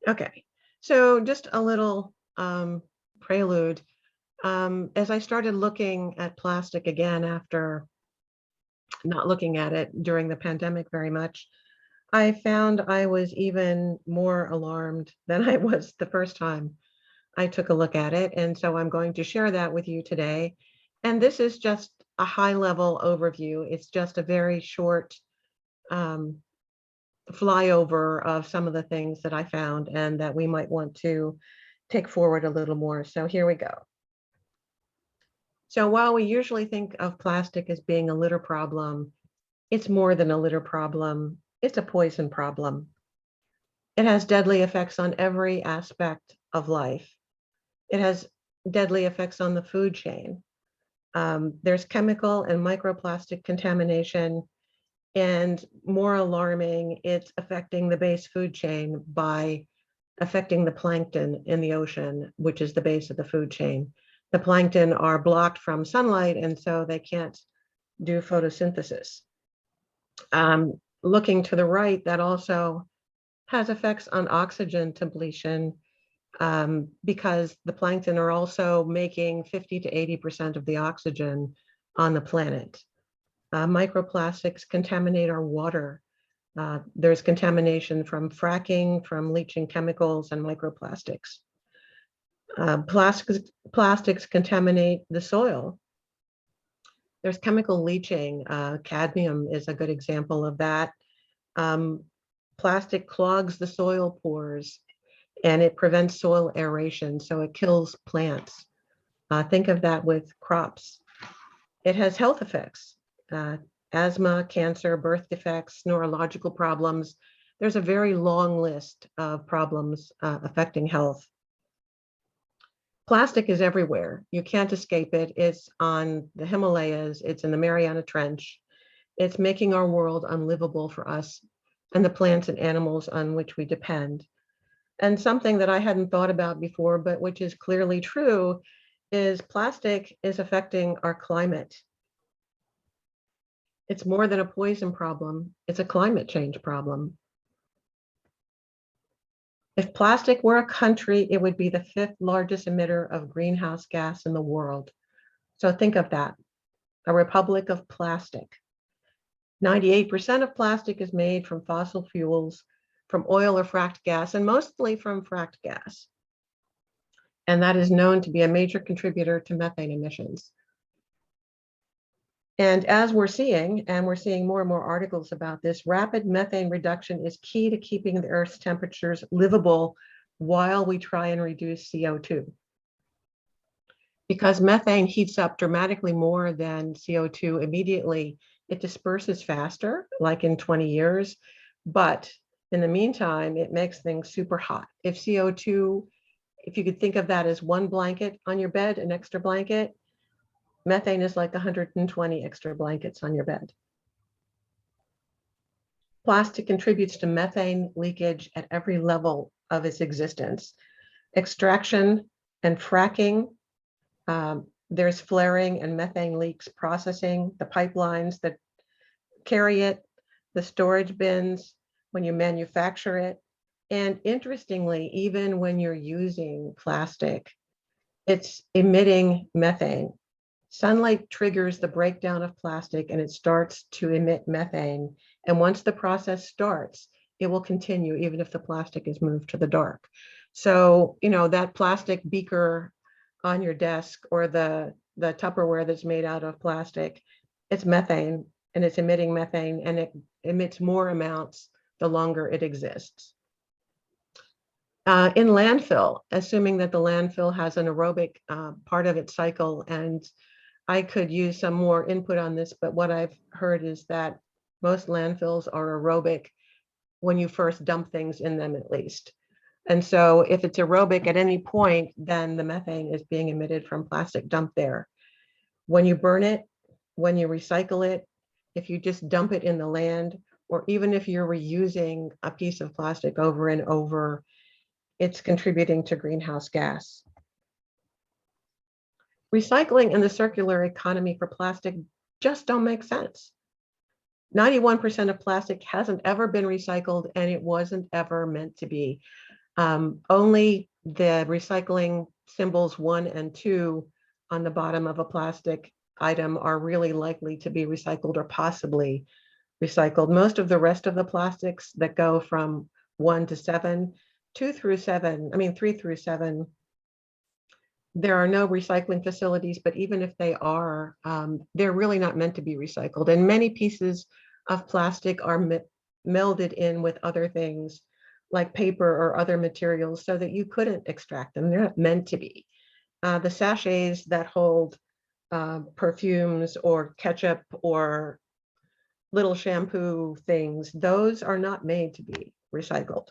Okay, so just a little prelude. As I started looking at plastic again after not looking at it during the pandemic very much, I found I was even more alarmed than I was the first time I took a look at it. And so I'm going to share that with you today. And this is just a high level overview. It's just a very short um, flyover of some of the things that I found and that we might want to take forward a little more. So here we go. So while we usually think of plastic as being a litter problem, it's more than a litter problem. It's a poison problem. It has deadly effects on every aspect of life. It has deadly effects on the food chain. There's chemical and microplastic contamination, and more alarming, it's affecting the base food chain by affecting the plankton in the ocean, which is the base of the food chain. The plankton are blocked from sunlight, and so they can't do photosynthesis. Looking to the right, that also has effects on oxygen depletion because the plankton are also making 50 to 80% of the oxygen on the planet. Microplastics contaminate our water. There's contamination from fracking, from leaching chemicals and microplastics. Plastics contaminate the soil. There's chemical leaching. Cadmium is a good example of that. Plastic clogs the soil pores and it prevents soil aeration, so it kills plants. Think of that with crops. It has health effects, asthma, cancer, birth defects, neurological problems. There's a very long list of problems affecting health. Plastic is everywhere. You can't escape it. It's on the Himalayas. It's in the Mariana Trench. It's making our world unlivable for us and the plants and animals on which we depend. And something that I hadn't thought about before, but which is clearly true, is plastic is affecting our climate. It's more than a poison problem. It's a climate change problem. If plastic were a country, it would be the 5th largest emitter of greenhouse gas in the world. So think of that, a republic of plastic. 98% of plastic is made from fossil fuels, from oil or fracked gas, and mostly from fracked gas. And that is known to be a major contributor to methane emissions. And as we're seeing, and we're seeing more and more articles about this, rapid methane reduction is key to keeping the Earth's temperatures livable while we try and reduce CO2. Because methane heats up dramatically more than CO2 immediately, it disperses faster, like in 20 years. But in the meantime, it makes things super hot. If CO2, if you could think of that as one blanket on your bed, an extra blanket, methane is like 120 extra blankets on your bed. Plastic contributes to methane leakage at every level of its existence. Extraction and fracking, there's flaring and methane leaks processing, the pipelines that carry it, the storage bins, when you manufacture it. And interestingly, even when you're using plastic, it's emitting methane. Sunlight triggers the breakdown of plastic and it starts to emit methane. And once the process starts, it will continue even if the plastic is moved to the dark. So, you know, that plastic beaker on your desk or the Tupperware that's made out of plastic, it's methane and it's emitting methane and it emits more amounts the longer it exists. In landfill, assuming that the landfill has an aerobic part of its cycle, and I could use some more input on this, but what I've heard is that most landfills are aerobic when you first dump things in them at least. And so if it's aerobic at any point, then the methane is being emitted from plastic dumped there. When you burn it, when you recycle it, if you just dump it in the land, or even if you're reusing a piece of plastic over and over, it's contributing to greenhouse gas. Recycling and the circular economy for plastic just don't make sense. 91% of plastic hasn't ever been recycled and it wasn't ever meant to be. Only the recycling symbols 1 and 2 on the bottom of a plastic item are really likely to be recycled or possibly recycled. Most of the rest of the plastics that go from 1 to 7, 2 through 7, I mean 3 through 7, there are no recycling facilities, but even if they are, they're really not meant to be recycled. And many pieces of plastic are melded in with other things like paper or other materials so that you couldn't extract them. They're not meant to be. The sachets that hold perfumes or ketchup or little shampoo things, those are not made to be recycled.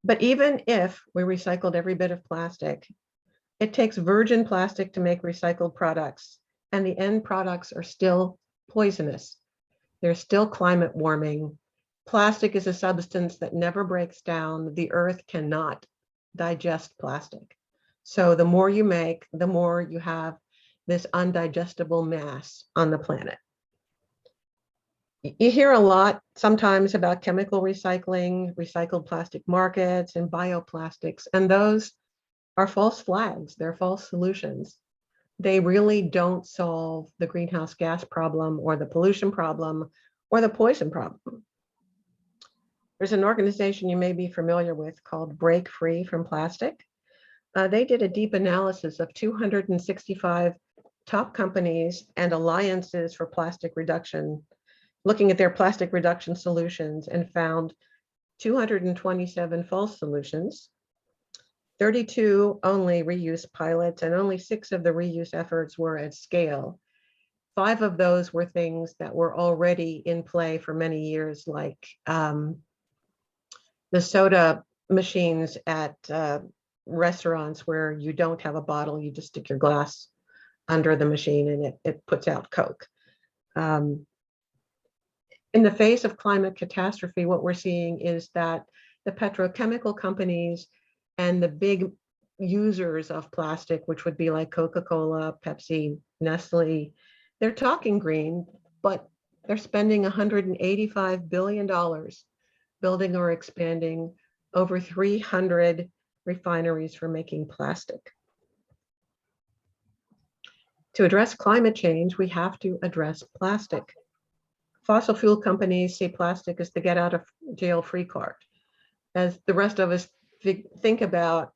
But even if we recycled every bit of plastic, it takes virgin plastic to make recycled products, and the end products are still poisonous. They're still climate warming. Plastic is a substance that never breaks down. The earth cannot digest plastic. So the more you make, the more you have this undigestible mass on the planet. You hear a lot sometimes about chemical recycling, recycled plastic markets, and bioplastics, and those are false flags. They're false solutions. They really don't solve the greenhouse gas problem or the pollution problem or the poison problem. There's an organization you may be familiar with called Break Free from Plastic. They did a deep analysis of 265 top companies and alliances for plastic reduction, looking at their plastic reduction solutions, and found 227 false solutions, 32 only reuse pilots, and only 6 of the reuse efforts were at scale. 5 of those were things that were already in play for many years, like the soda machines at restaurants where you don't have a bottle, you just stick your glass under the machine and it puts out Coke. In the face of climate catastrophe, what we're seeing is that the petrochemical companies and the big users of plastic, which would be like Coca-Cola, Pepsi, Nestle, they're talking green, but they're spending $185 billion building or expanding over 300 refineries for making plastic. To address climate change, we have to address plastic. Fossil fuel companies see plastic as the get out of jail free card. As the rest of us think about,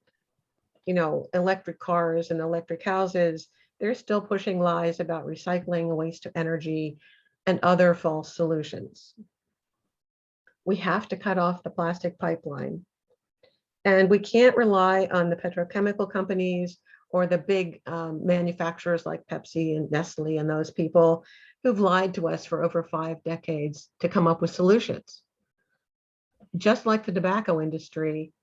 electric cars and electric houses, they're still pushing lies about recycling, waste to energy, and other false solutions. We have to cut off the plastic pipeline. And we can't rely on the petrochemical companies or the big manufacturers like Pepsi and Nestle and those people who've lied to us for over 5 decades to come up with solutions. Just like the tobacco industry,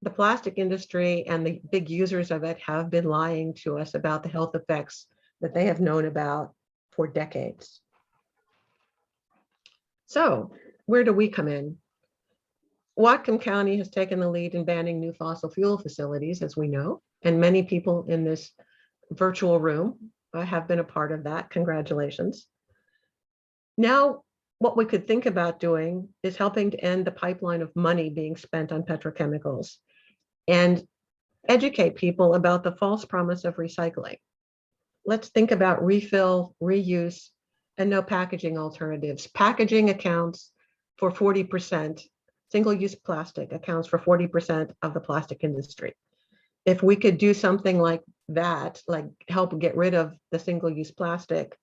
the plastic industry and the big users of it have been lying to us about the health effects that they have known about for decades. So where do we come in? Whatcom County has taken the lead in banning new fossil fuel facilities, as we know, and many people in this virtual room have been a part of that. Congratulations. Now, what we could think about doing is helping to end the pipeline of money being spent on petrochemicals and educate people about the false promise of recycling. Let's think about refill, reuse, and no packaging alternatives. Packaging accounts for 40%. Single-use plastic accounts for 40% of the plastic industry. If we could do something like that, like help get rid of the single-use plastic,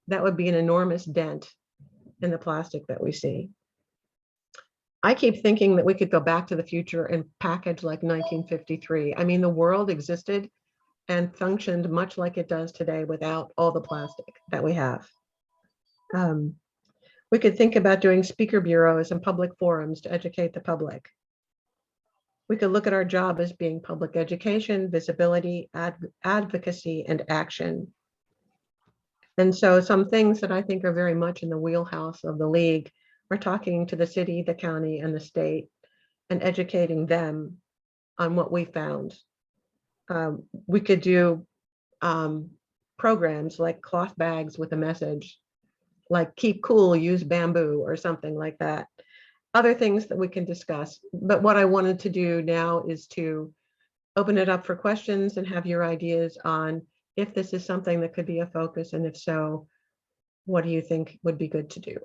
that would be an enormous dent in the plastic that we see. I keep thinking that we could go back to the future and package like 1953. I mean, the world existed and functioned much like it does today without all the plastic that we have. We could think about doing speaker bureaus and public forums to educate the public. We could look at our job as being public education, visibility, advocacy, and action. And so some things that I think are very much in the wheelhouse of the League are talking to the city, the county, and the state and educating them on what we found. We could do programs like cloth bags with a message, like keep cool, use bamboo, or something like that. other things that we can discuss. But what I wanted to do now is to open it up for questions and have your ideas on if this is something that could be a focus, and if so, what do you think would be good to do?